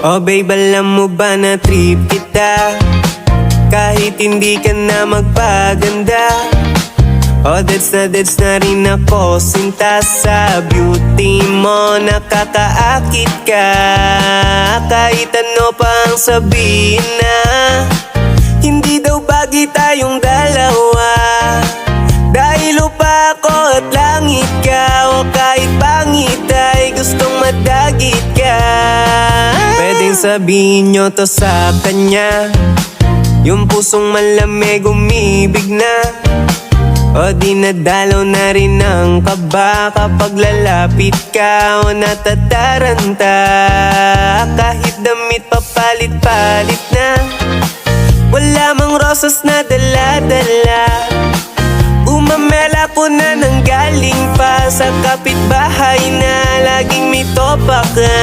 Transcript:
Oh babe, alam mo ba na trip kita kahit hindi ka na magpaganda. Oh that's na rin ako sinta sa beauty mo, nakakaakit ka. Kahit ano pang sabihin na hindi daw bagay tayong dalawa, dahil lupa ako at langit ka. O kahit pangit ay gustong madagit ka. Pwedeng sabihin nyo to sa kanya, yung pusong malamig umibig na. O dinadalaw na rin ang kaba kapag lalapit ka o natataranta. Kahit damit papalit-palit na, wala mang rosas na dala-dala. Umamela ko na nang galing pa sa kapitbahay na laging may topa ka.